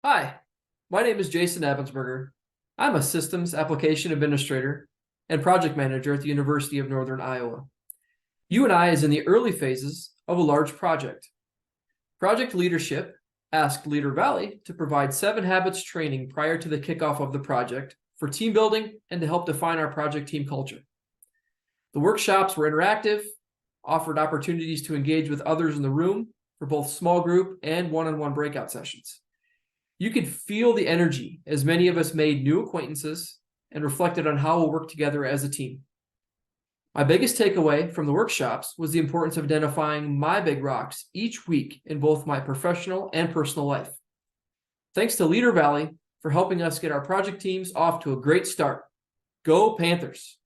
Hi, my name is Jason Ebensberger. I'm a Systems Application Administrator and Project Manager at the University of Northern Iowa. UNI is in the early phases of a large project. Project leadership asked Leader Valley to provide 7 habits training prior to the kickoff of the project for team building and to help define our project team culture. The workshops were interactive, offered opportunities to engage with others in the room for both small group and one-on-one breakout sessions. You could feel the energy as many of us made new acquaintances and reflected on how we'll work together as a team. My biggest takeaway from the workshops was the importance of identifying my big rocks each week in both my professional and personal life. Thanks to Leader Valley for helping us get our project teams off to a great start. Go Panthers!